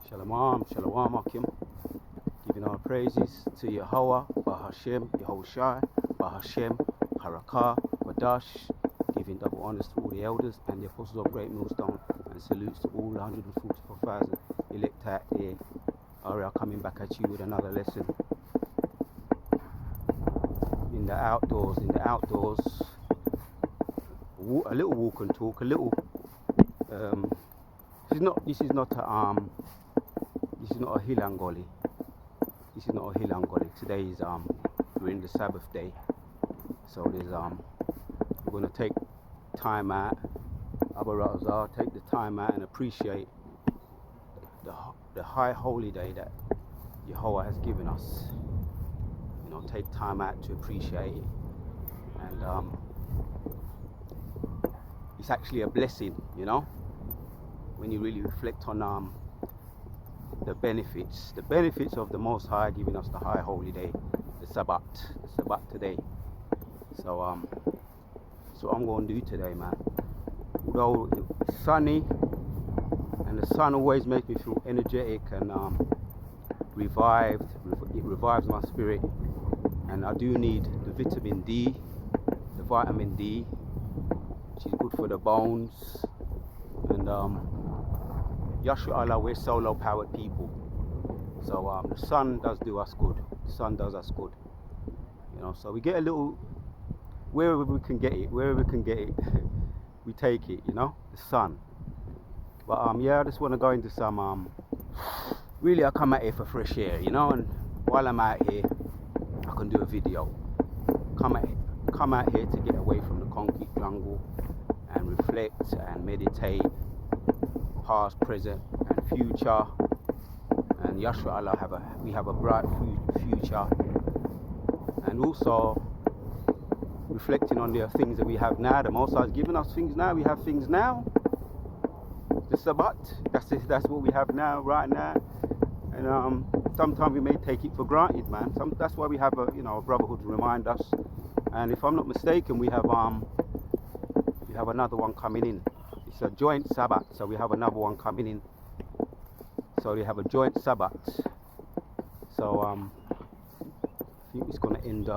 Shalom, Shalom Akim, giving our praises to Yahweh, Bahashem, Yehoshai, Bahashem, Harakah, Wadash, giving double honors to all the elders and the apostles of Great Millstone, and salutes to all 144,000 elect out there. Are coming back at you with another lesson. In the outdoors, a little walk and talk, a little. This is not a hilangoli. This is not a hilangoli. Today is we're in the Sabbath day, so there's we're gonna take time out. Abarazar, take the time out and appreciate the high holy day that Yahweh has given us. You know, take time out to appreciate it, and it's actually a blessing. You know, when you really reflect on the benefits of the Most High giving us the high holy day, the Sabbath today. So so I'm going to do today, man. Although it's sunny and the sun always makes me feel energetic and revived, it revives my spirit, and I do need the vitamin D, the vitamin D, which is good for the bones. And Yashua Allah, we're solar powered people, so the sun does do us good. The sun does us good, you know. So we get a little, wherever we can get it, we take it, you know, the sun. But yeah, I just want to go into some really, I come out here for fresh air, you know, and while I'm out here I can do a video. Come out here to get away from the concrete jungle and reflect and meditate, past, present and future. And Yashua Allah, we have a bright future, and also reflecting on the things that we have now. The Most High has given us things now. We have things now. The Sabbath, that's what we have now, right now. And sometimes we may take it for granted, man. That's why we have a brotherhood to remind us. And if I'm not mistaken, we have another one coming in. It's a joint Sabbath, so we have another one coming in. So we have a joint Sabbath. So I think it's going to end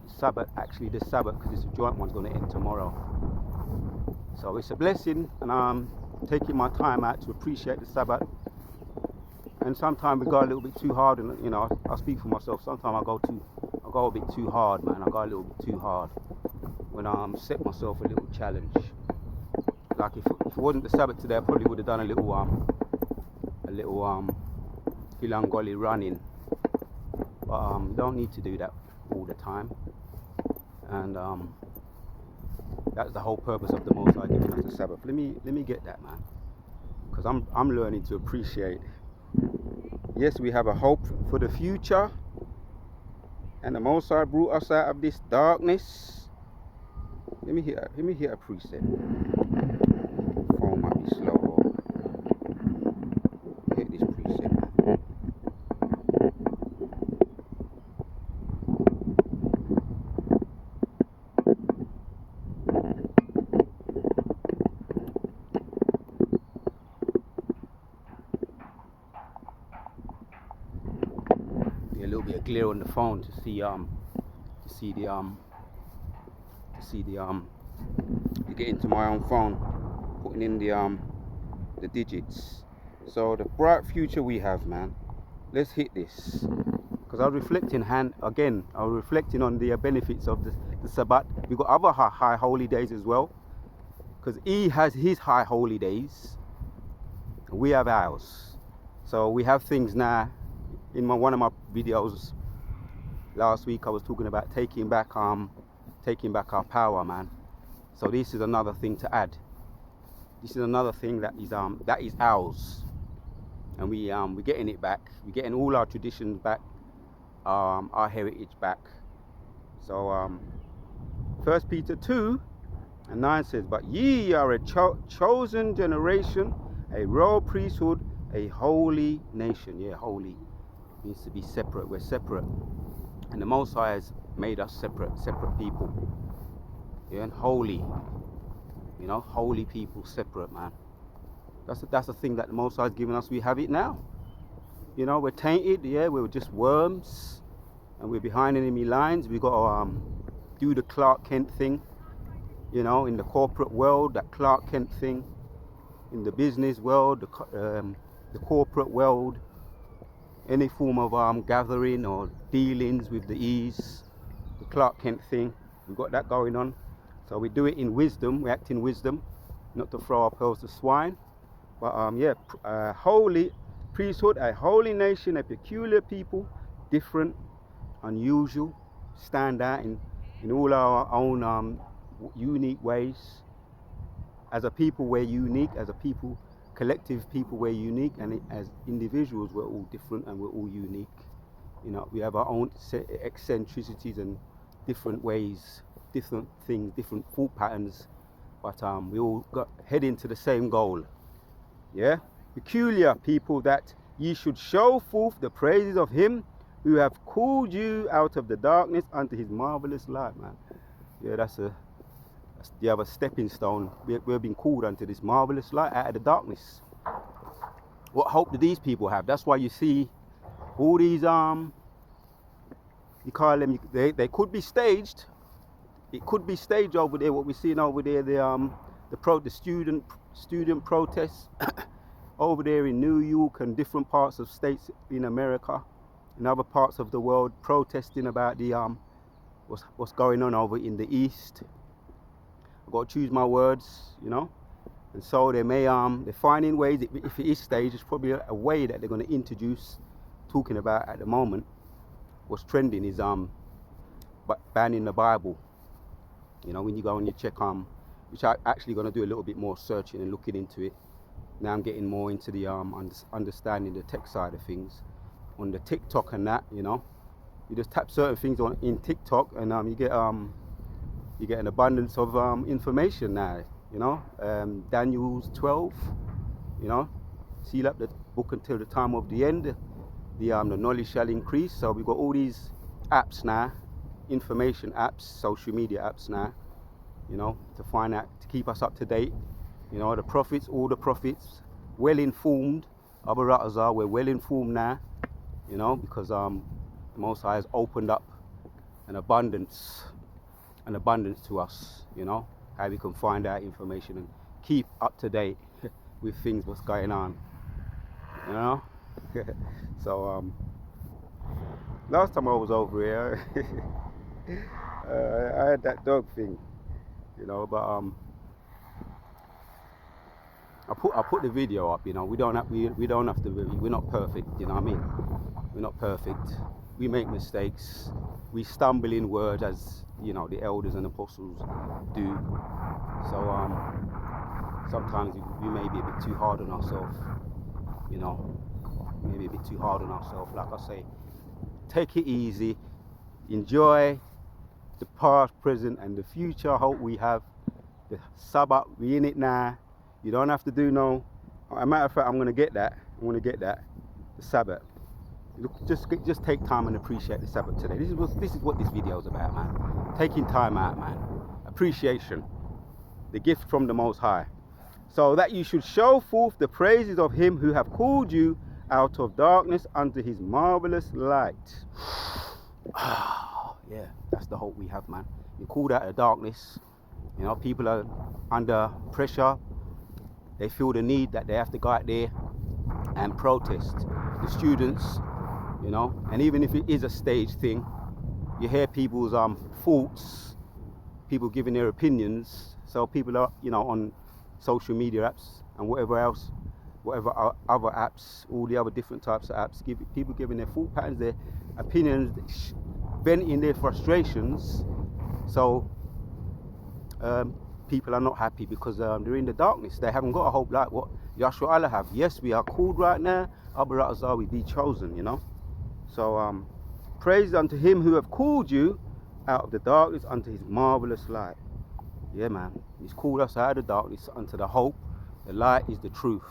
Sabbath, actually this Sabbath, because it's a joint one's going to end tomorrow. So it's a blessing, and I'm taking my time out to appreciate the Sabbath. And sometimes we go a little bit too hard, and you know, I speak for myself. Sometimes I go a bit too hard, man. I go a little bit too hard when I set myself a little challenge. Like if it wasn't the Sabbath today, I probably would have done a little Hilangoli running. But you don't need to do that all the time. And that's the whole purpose of the Most High giving us the Sabbath. Let me get that, man, because I'm learning to appreciate. Yes, we have a hope for the future, and the Most High brought us out of this darkness. Let me hear a precept. Phone might be slow. Hit this precept. A little bit of glare on the phone to get into my own phone, putting in the digits. So the bright future we have, man. Let's hit this, because I was reflecting on the benefits of the Sabbath. We've got other high holy days as well, because he has his high holy days, we have ours. So we have things now. In one of my videos last week, I was talking about taking back our power, man. So this is another thing to add. This is another thing that is ours, and we're getting it back. We're getting all our traditions back, our heritage back. So 1 Peter 2:9 says, "But ye are a chosen generation, a royal priesthood, a holy nation." Yeah, holy means to be separate. We're separate, and the Most High has made us separate people. Yeah, and holy, you know, holy people, separate, man. That's the thing that the Most High has given us. We have it now. You know, we're tainted, yeah, we're just worms, and we're behind enemy lines. We got to do the Clark Kent thing, you know, in the corporate world, that Clark Kent thing, in the business world, the corporate world, any form of gathering or dealings with the ease, the Clark Kent thing. We've got that going on. So we do it in wisdom, we act in wisdom, not to throw our pearls to swine. But yeah, holy priesthood, a holy nation, a peculiar people, different, unusual, stand out in all our own unique ways. As a people, we're unique. As a people, collective people, we're unique. And as individuals, we're all different and we're all unique. You know, we have our own eccentricities and different ways, different things, different thought patterns. But we all got heading to the same goal. Yeah, peculiar people, that ye should show forth the praises of him who have called you out of the darkness unto his marvelous light, man. Yeah, that's the other stepping stone. We're being called unto this marvelous light out of the darkness. What hope do these people have? That's why you see all these you call them, they could be staged. It could be staged over there. What we're seeing over there, the student protests over there in New York and different parts of states in America, in other parts of the world, protesting about the what's going on over in the East. I've got to choose my words, you know. And so they may they're finding ways. If it is staged, it's probably a way that they're going to introduce. Talking about at the moment, what's trending is banning the Bible. You know, when you go and you check which I'm actually going to do a little bit more searching and looking into it. Now I'm getting more into the understanding the tech side of things on the TikTok and that. You know, you just tap certain things in TikTok and you get an abundance of information now. You know, Daniel's 12. You know, seal up the book until the time of the end. The knowledge shall increase. So we've got all these apps now, information apps, social media apps now. You know, to find out, to keep us up to date. You know, all the prophets, well informed. Abu Ratazar, we're well informed now. You know, because the Most High has opened up an abundance to us. You know, how we can find out information and keep up to date with things, what's going on. You know. So last time I was over here, I had that dog thing. You know, but I put the video up. You know, we don't have to. We're not perfect. You know what I mean? We're not perfect. We make mistakes. We stumble in words, as you know, the elders and apostles do. So sometimes we may be a bit too hard on ourselves. You know, maybe a bit too hard on ourselves. Like I say, take it easy. Enjoy the past, present, and the future hope we have. The Sabbath, we in it now. You don't have to do no. As a matter of fact, I'm gonna get that. The Sabbath. Look, just take time and appreciate the Sabbath today. This is what this video is about, man. Taking time out, man. Appreciation, the gift from the Most High. So that you should show forth the praises of him who have called you out of darkness unto his marvelous light. Yeah, that's the hope we have, man. You're called out of darkness. You know, people are under pressure. They feel the need that they have to go out there and protest. The students, you know, and even if it is a stage thing, you hear people's thoughts, people giving their opinions. So people are, you know, on social media apps and whatever other apps, all the other different types of apps, people giving their thought patterns, their opinions, venting their frustrations. So people are not happy because they're in the darkness. They haven't got a hope like what Yahshua Allah have. Yes, we are called right now. Abu Ratazar, we be chosen, you know. So praise unto him who have called you out of the darkness unto his marvelous light. Yeah, man. He's called us out of the darkness unto the hope. The light is the truth,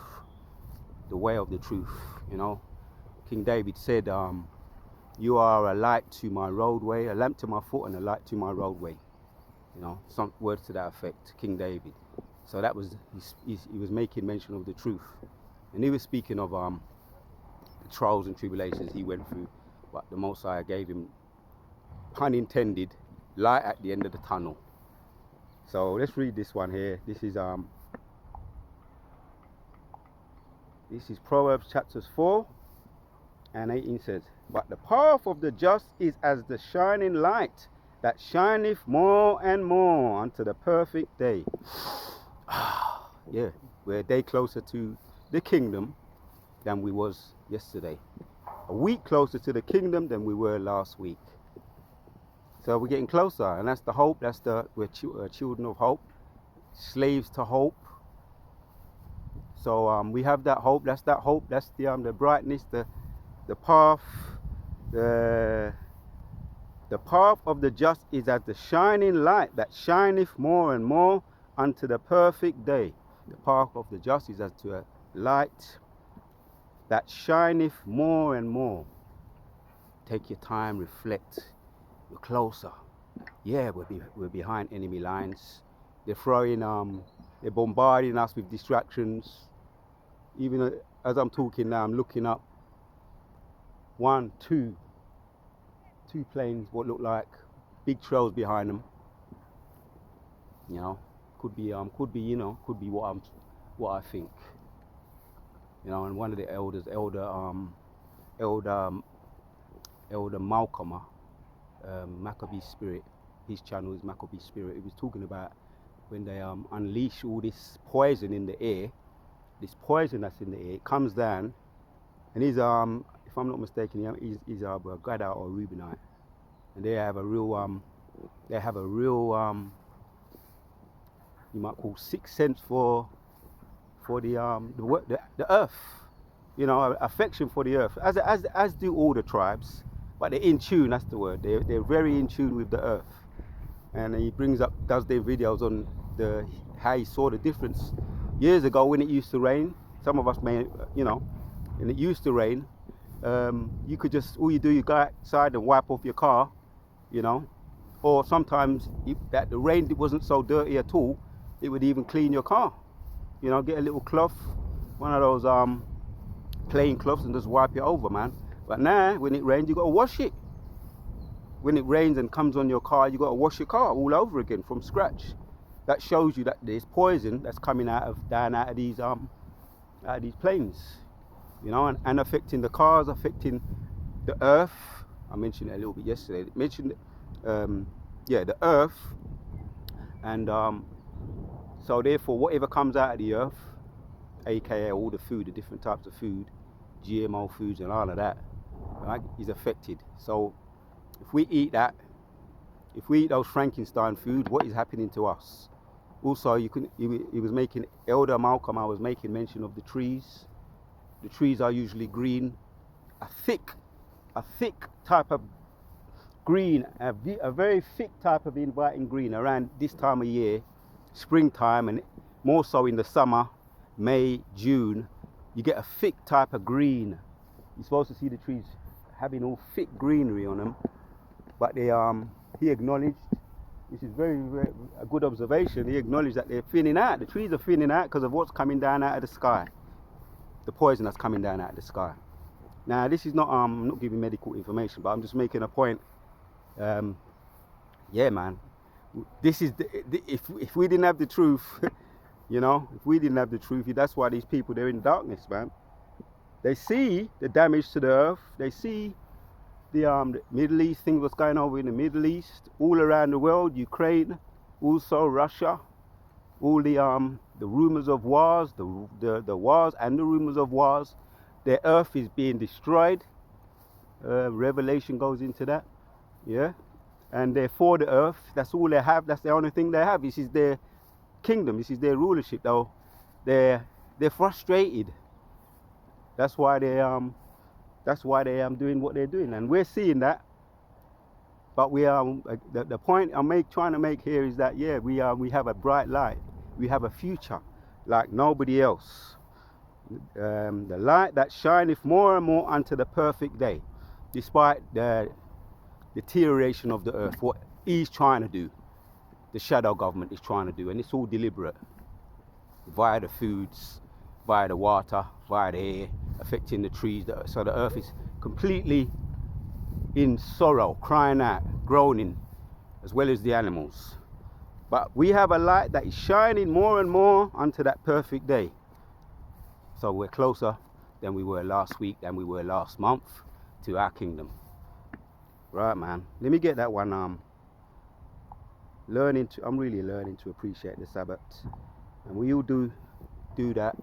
the way of the truth. You know, King David said, "You are a light to my roadway, a lamp to my foot, and a light to my roadway." You know, some words to that effect, King David. So that was he was making mention of the truth, and he was speaking of the trials and tribulations he went through, but the Most High gave him, pun intended, light at the end of the tunnel. So let's read this one here. This is Proverbs chapters 4 and 18 says, but the path of the just is as the shining light that shineth more and more unto the perfect day. Yeah, we're a day closer to the kingdom than we was yesterday. A week closer to the kingdom than we were last week. So we're getting closer, and that's the hope. We're children of hope, slaves to hope. So we have that hope. That's that hope. That's the brightness, the path. The path of the just is as the shining light that shineth more and more unto the perfect day. The path of the just is as to a light that shineth more and more. Take your time, reflect. We're closer. Yeah, we're behind enemy lines. They're they're bombarding us with distractions. Even as I'm talking now, I'm looking up. Two planes, what look like big trails behind them. You know, could be what I think. You know, and one of the elders, Elder Malcolm, Maccabee Spirit, his channel is Maccabee Spirit. He was talking about when they unleash all this poison in the air, this poison that's in the air, it comes down, and he's if I'm not mistaken, he's a Gada or Reubenite, and they have a real you might call sixth sense for the earth, you know, affection for the earth, as do all the tribes, but they're in tune. That's the word. They're very in tune with the earth, and he does their videos on how he saw the difference years ago when it used to rain. Some of us may, you know, and it used to rain. You could just, all you do, you go outside and wipe off your car, you know, or sometimes that the rain wasn't so dirty at all, it would even clean your car. You know, get a little cloth, one of those plain cloths, and just wipe it over, man. But now, when it rains, you got to wash it. When it rains and comes on your car, you got to wash your car all over again from scratch. That shows you that there's poison that's coming out of these planes, you know, and affecting the cars, affecting the earth. I mentioned it a little bit yesterday. The earth, and so therefore, whatever comes out of the earth, aka all the food, the different types of food, GMO foods and all of that, right, is affected. So if we eat that, if we eat those Frankenstein foods, what is happening to us? Also, Elder Malcolm, I was making mention of the trees. The trees are usually green, a thick type of green, a very thick type of inviting green around this time of year, springtime, and more so in the summer, May, June. You get a thick type of green. You're supposed to see the trees having all thick greenery on them, but he acknowledged, this is very, very a good observation, he acknowledged that they're thinning out. The trees are thinning out because of what's coming down out of the sky, the poison that's coming down out of the sky. Now, this is not, I'm not giving medical information, but I'm just making a point. Yeah, man, this is if we didn't have the truth, you know, if we didn't have the truth, that's why these people, they're in darkness, man. They see the damage to the earth. They see the Middle East, things what's going on in the Middle East, all around the world, Ukraine, also Russia, all the rumors of wars, the wars and the rumors of wars. Their earth is being destroyed. Revelation goes into that, yeah. And they're for the earth. That's all they have. That's the only thing they have. This is their kingdom. This is their rulership. Though they're frustrated. That's why they doing what they're doing, and we're seeing that. But we are the point I'm trying to make here is that, yeah, we have a bright light. We have a future like nobody else. The light that shineth more and more unto the perfect day, despite the deterioration of the earth. What he's trying to do, the shadow government is trying to do, and it's all deliberate, via the foods, via the water, via the air, affecting the trees. So the earth is completely in sorrow, crying out, groaning, as well as the animals. But we have a light that is shining more and more unto that perfect day. So we're closer than we were last week, than we were last month to our kingdom. Right, man. Let me get that one. I'm really learning to appreciate the Sabbath, and we all do that.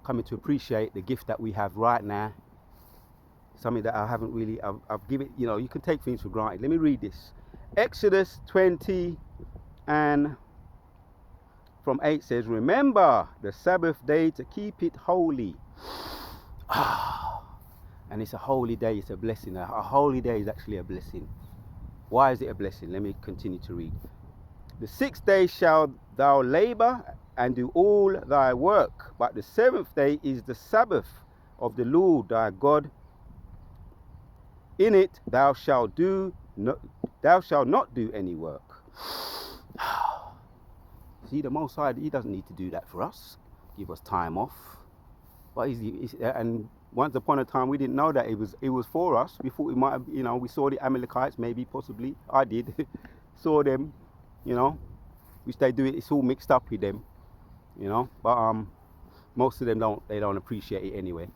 Coming to appreciate the gift that we have right now. Something that I haven't really. I've given. You know, you can take things for granted. Let me read this. Exodus 20 and from 8 says, "Remember the Sabbath day to keep it holy." And it's a holy day. It's a blessing. A holy day is actually a blessing. Why is it a blessing? Let me continue to read. The 6th day shalt thou labor and do all thy work, but the 7th day is the Sabbath of the Lord thy God. In it thou shalt not do any work. See, the Most High, He doesn't need to do that for us. Give us time off. But and once upon a time we didn't know that it was for us. We thought we might have, you know, we saw the Amalekites, maybe, possibly. I did. Saw them, you know, which they do it. It's all mixed up with them, you know. But most of them don't appreciate it anyway.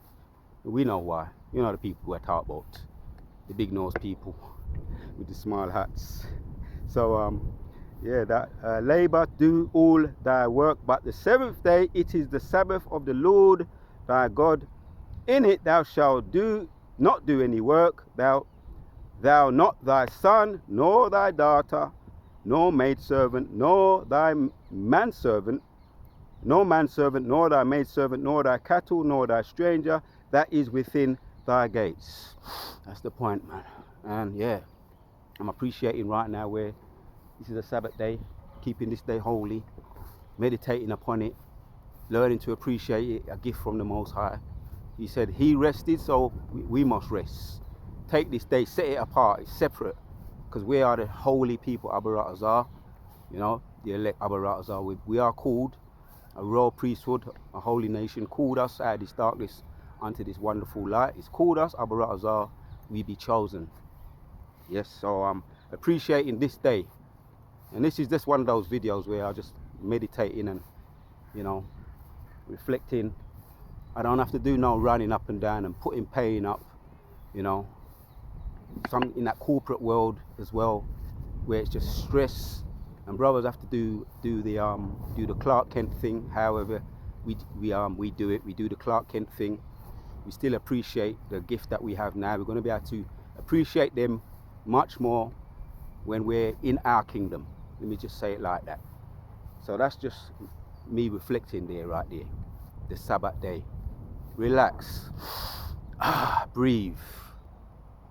We know why. You know, the people who are talked about, the big nose people with the small hats. So yeah, that labor, do all thy work, but the 7th day it is the Sabbath of the Lord thy God. In it thou shalt not do any work, thou not thy son, nor thy daughter, nor maidservant, nor thy manservant, nor thy maidservant, nor thy cattle, nor thy stranger that is within thy gates. That's the point, man. And yeah, I'm appreciating right now where this is a Sabbath day, keeping this day holy, meditating upon it, learning to appreciate it, a gift from the Most High. He said He rested, so we must rest. Take this day, set it apart, it's separate, because we are the holy people, Abaratazar, you know, the elect Abaratazar. We are called a royal priesthood, a holy nation, called us out of this darkness unto this wonderful light. It's called us, Abaratazar, we be chosen. Yes, so I'm appreciating this day. And this is just one of those videos where I just meditating and, you know, reflecting. I don't have to do no running up and down and putting pain up, you know. Some in that corporate world as well, where it's just stress, and brothers have to do the Clark Kent thing. However, we do it. We do the Clark Kent thing. We still appreciate the gift that we have now. We're going to be able to appreciate them much more when we're in our kingdom. Let me just say it like that. So that's just me reflecting there, right there. The Sabbath day. Relax. Breathe.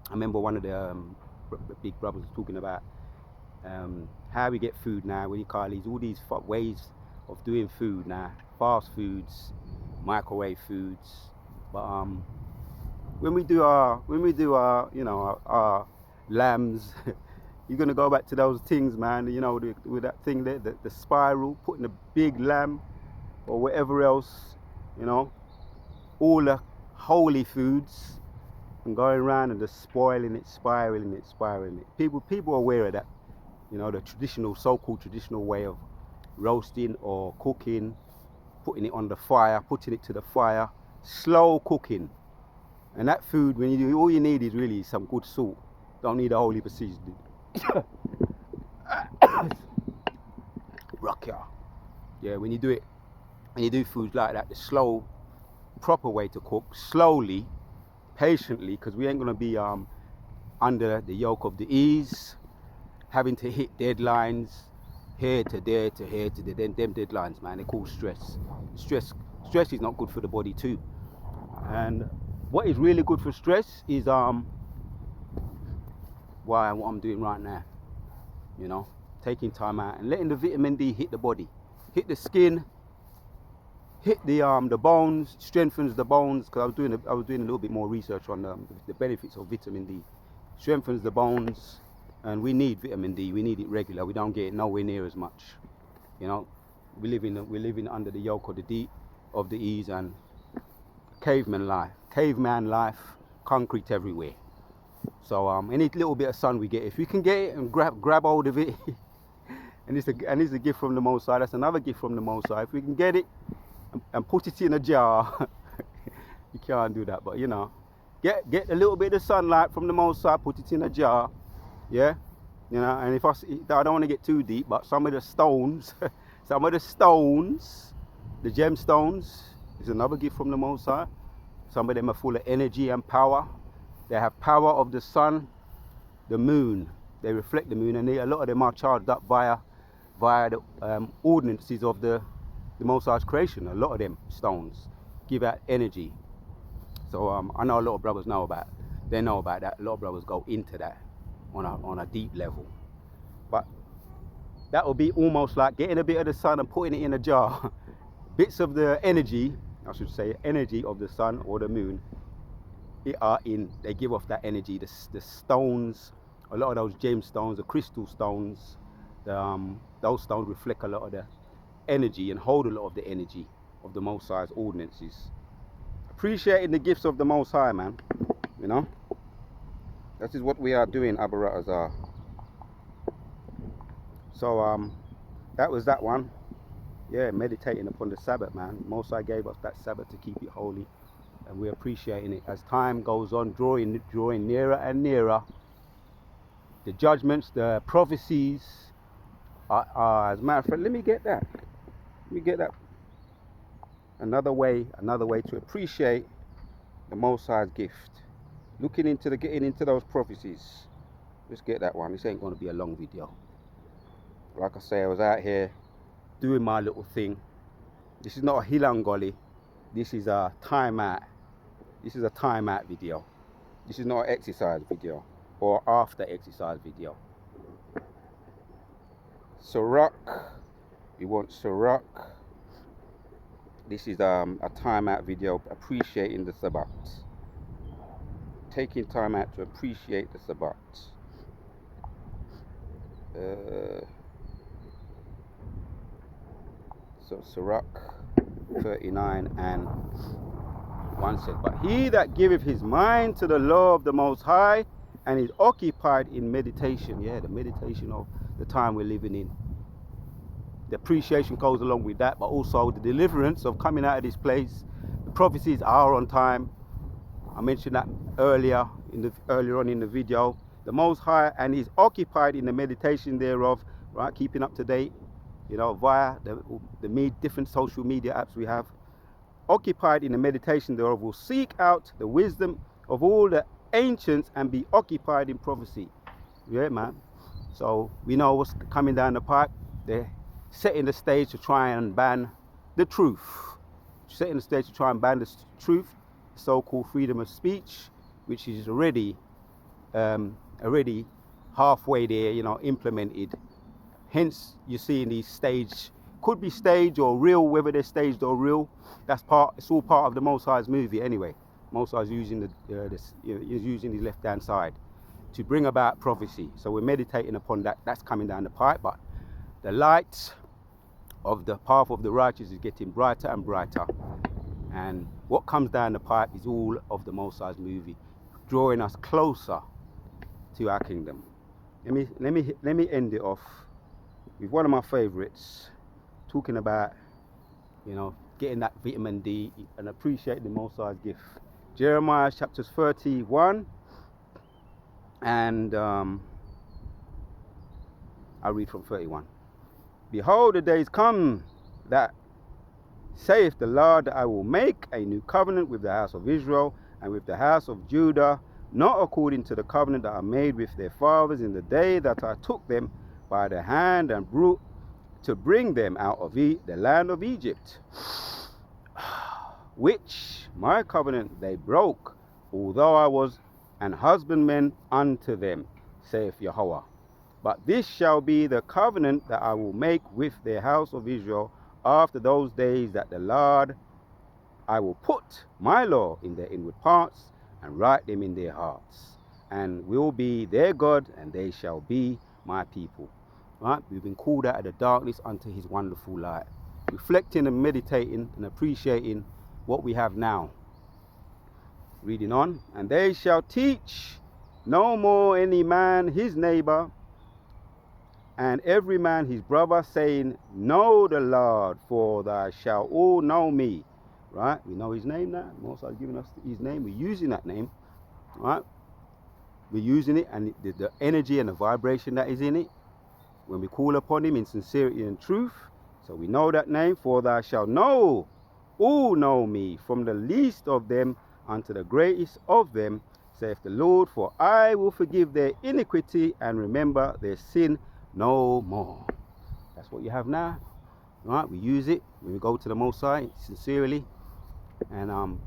I remember one of the big brothers was talking about how we get food now. What do you call these? All these ways of doing food now. Fast foods, microwave foods. But when we do our you know, our lambs, you're gonna go back to those things, man. You know, with that thing there, the spiral, putting a big lamb or whatever else, you know, all the holy foods, and going around and just spoiling it, spiraling it. People are aware of that. You know, the traditional, so-called traditional way of roasting or cooking, putting it on the fire, putting it to the fire, slow cooking. And that food, when you do, all you need is really some good salt. Don't need a whole heap of seasoning. Rock ya. Yeah, when you do foods like that, the slow, proper way to cook, slowly, patiently, because we ain't gonna be under the yoke of the ease, having to hit deadlines, here to there to here to there. Them deadlines, man, they call stress. Stress is not good for the body too. And what is really good for stress is what I'm doing right now. You know, taking time out and letting the vitamin D hit the body, hit the skin, hit the bones, strengthens the bones. Because I was doing a little bit more research on the benefits of vitamin D. Strengthens the bones, and we need vitamin D. We need it regular. We don't get it nowhere near as much. You know, we're living under the yoke of the ease, and caveman life, concrete everywhere. So any little bit of sun we get, if we can get it and grab hold of it, and it's a gift from the Most High. That's another gift from the Most High. If we can get it and put it in a jar, you can't do that. But you know, get a little bit of sunlight from the Most High, put it in a jar, yeah. You know, and if I don't want to get too deep, but some of the stones, the gemstones, is another gift from the Most High. Some of them are full of energy and power. They have power of the sun, the moon. They reflect the moon, and a lot of them are charged up via the ordinances of the Most High's creation. A lot of them stones give out energy. So I know a lot of brothers know about. They know about that. A lot of brothers go into that on a deep level. But that will be almost like getting a bit of the sun and putting it in a jar. Bits of the energy, I should say, energy of the sun or the moon, they give off that energy. The stones, a lot of those gemstones, the crystal stones, those stones reflect a lot of the energy and hold a lot of the energy of the Most High's ordinances. Appreciating the gifts of the Most High, man. You know, that is what we are doing, Abaratazar. So that was that one. Yeah, meditating upon the Sabbath, man. Most High gave us that Sabbath to keep it holy, and we're appreciating it as time goes on, drawing nearer and nearer. The judgments, the prophecies are as a matter of fact, let me get that. Another way to appreciate the Most High's gift. Getting into those prophecies. Let's get that one. This ain't going to be a long video. Like I say, I was out here doing my little thing. This is not a Hilangoli. This is a timeout. This is a timeout video. This is not an exercise video or after exercise video. Sirach. You want Sirach. This is a timeout video appreciating the Sabbath. Taking time out to appreciate the Sabbath. So Sirach 39 and 1 says, but he that giveth his mind to the law of the Most High and is occupied in meditation, yeah, the meditation of the time we're living in. The appreciation goes along with that, but also the deliverance of coming out of this place. The prophecies are on time. I mentioned that earlier on in the video. The Most High and is occupied in the meditation thereof, right? Keeping up to date, you know, via the different social media apps we have. Occupied in the meditation thereof will seek out the wisdom of all the ancients and be occupied in prophecy. Yeah, man. So we know what's coming down the pipe. They're setting the stage to try and ban the truth. Setting the stage to try and ban the truth, so-called freedom of speech, which is already halfway there, you know, implemented. Hence, you see in these staged, could be staged or real, whether they're staged or real. It's all part of the Most High's movie anyway. Most High's using using his left-hand side to bring about prophecy. So we're meditating upon that. That's coming down the pipe, but the light of the path of the righteous is getting brighter and brighter. And what comes down the pipe is all of the Most High's movie, drawing us closer to our kingdom. Let me end it off with one of my favorites, talking about, you know, getting that vitamin D and appreciating the Most High's gift. Jeremiah chapters 31, and I'll read from 31. Behold, the days come that saith the Lord, that I will make a new covenant with the house of Israel and with the house of Judah, not according to the covenant that I made with their fathers in the day that I took them by the hand and to bring them out of the land of Egypt, which my covenant they broke, although I was an husbandman unto them, saith Yahweh. But this shall be the covenant that I will make with the house of Israel after those days, that the Lord, I will put my law in their inward parts and write them in their hearts, and will be their God, and they shall be my people. Right? We've been called out of the darkness unto his wonderful light. Reflecting and meditating and appreciating what we have now. Reading on. And they shall teach no more any man his neighbor, and every man his brother, saying, Know the Lord, for they shall all know me. Right? We know his name now. Most High giving us his name. We're using that name. Right? We're using it, and the energy and the vibration that is in it, when we call upon him in sincerity and truth. So we know that name. For thou shalt know, all know me, from the least of them unto the greatest of them, saith the Lord, for I will forgive their iniquity and remember their sin no more. That's what you have now. Right? We use it when we go to the Most High sincerely, and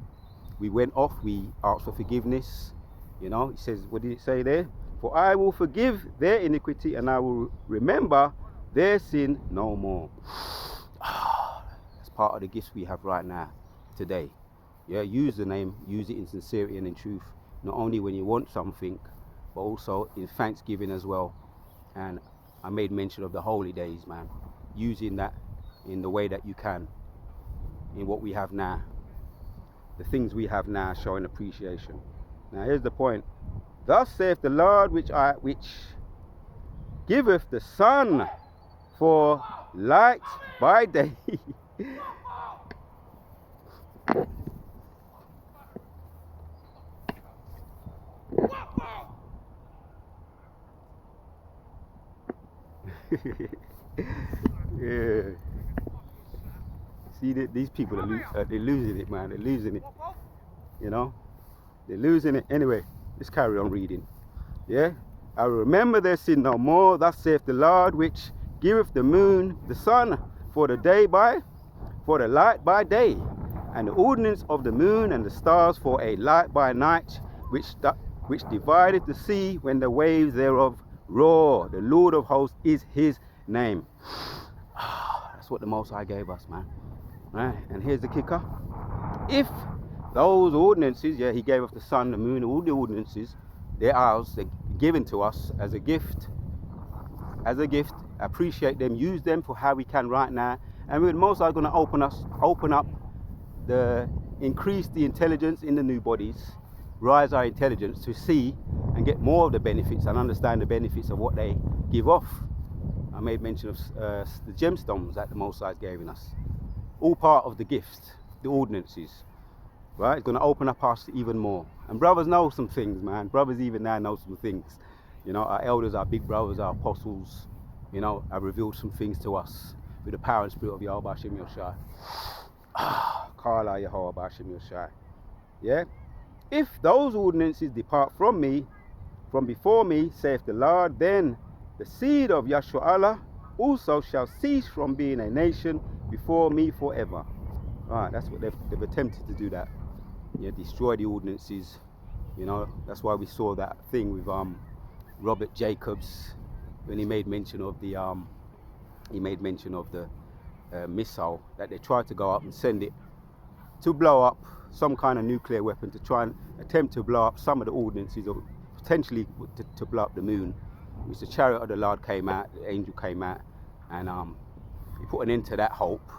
we went off, we asked for forgiveness. You know, he says, what did it say there? For I will forgive their iniquity and I will remember their sin no more. That's part of the gifts we have right now, today. Yeah, use the name, use it in sincerity and in truth. Not only when you want something, but also in thanksgiving as well. And I made mention of the holy days, man. Using that in the way that you can, in what we have now. The things we have now, showing appreciation. Now here's the point. Thus saith the Lord, which giveth the sun for light by day. Yeah. See, these people they're losing it, man. They're losing it. You know, they're losing it. Anyway, let's carry on reading. Yeah. I will remember their sin no more. Thus saith the Lord, which giveth the moon, the sun, for the light by day, and the ordinance of the moon and the stars for a light by night, which divideth the sea when the waves thereof roar. The Lord of hosts is his name. That's what the Most High gave us, man. Right? And here's the kicker. If those ordinances, yeah, he gave us the sun, the moon, all the ordinances, they're ours, they're given to us as a gift. Appreciate them, use them for how we can right now. And we're most are going to open up increase the intelligence in the new bodies, rise our intelligence to see and get more of the benefits and understand the benefits of what they give off. I made mention of the gemstones that the Most High is giving us. All part of the gift, the ordinances. Right? It's going to open up us even more. And brothers know some things, man. Brothers even now know some things. You know, our elders, our big brothers, our apostles, you know, have revealed some things to us with the power and spirit of Yahweh Hashem Yoshai. Kala Yahweh Hashem Yoshai. Yeah? If those ordinances depart from me, from before me, saith the Lord, then the seed of Yahshua Allah also shall cease from being a nation before me forever. Right, that's what they've attempted to do that. Yeah, destroy the ordinances. You know, that's why we saw that thing with Robert Jacobs when he made mention of the missile that they tried to go up and send it to blow up some kind of nuclear weapon, to try and attempt to blow up some of the ordinances, or potentially to blow up the moon. Which the chariot of the Lord came out, the angel came out, and he put an end to that hope.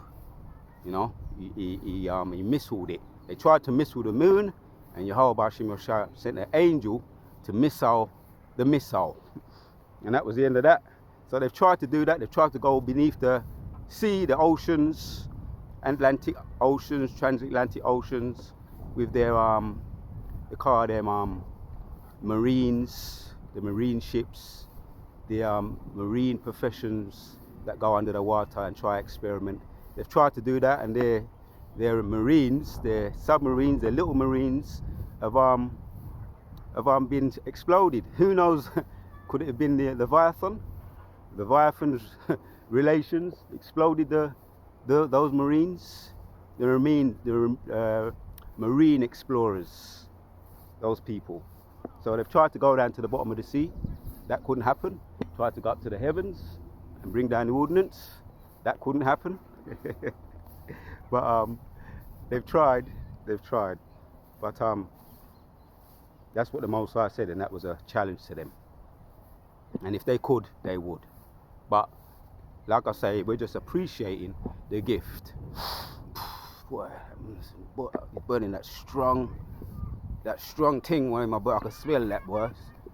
You know, he missiled it. They tried to missile the moon, and Yahweh Hashem Yoshai sent an angel to missile the missile. And that was the end of that. So they've tried to do that. They've tried to go beneath the sea, the oceans, Atlantic oceans, transatlantic oceans, with their marines, the marine ships, the marine professions that go under the water and try experiment. They've tried to do that, and their marines, their submarines, their little marines have been exploded. Who knows? Could it have been the Leviathan? Leviathan's relations exploded those marines, the marine explorers, those people. So they've tried to go down to the bottom of the sea. That couldn't happen. Tried to go up to the heavens and bring down the ordnance. That couldn't happen. But they've tried. But that's what the Most High said, and that was a challenge to them. And if they could, they would. But like I say, we're just appreciating the gift. Boy, burning that strong. that strong thing in my boy. I can smell that, boy.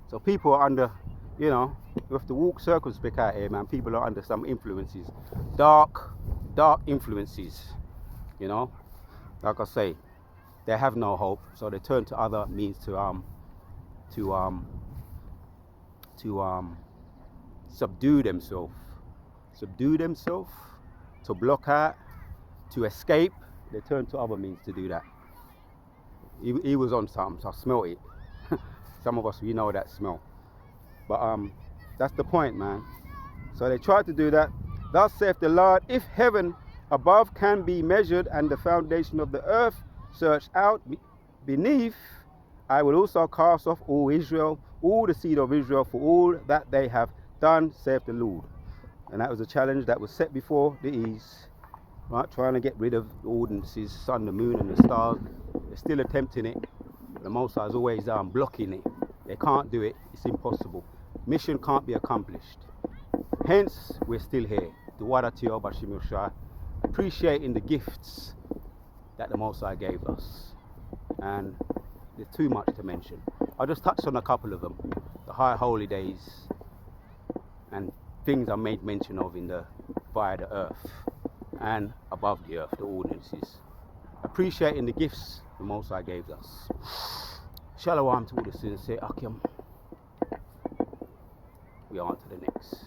So people are under, you know, you have to walk circumspect out here, man. People are under some influences, dark influences, you know. Like I say, they have no hope, so they turn to other means to subdue themselves, to block out, to escape. They turn to other means to do that. He was on something, so I smell it. Some of us, we know that smell. But that's the point, man. So they tried to do that. Thus saith the Lord, if heaven above can be measured and the foundation of the earth searched out beneath, I will also cast off all Israel, all the seed of Israel, for all that they have done, saith the Lord. And that was a challenge that was set before the east, right? Trying to get rid of the ordinances, sun, the moon, and the stars. They're still attempting it. The Most High is always blocking it. They can't do it. It's impossible. Mission can't be accomplished. Hence, we're still here. Duwadatio Bashim Yoshai, appreciating the gifts that the Most High gave us. And there's too much to mention. I'll just touch on a couple of them. The high holy days and things I made mention of via the earth and above the earth, the ordinances. Appreciating the gifts the Most High gave us. Shalom to all the sincere Akim. We on to the next.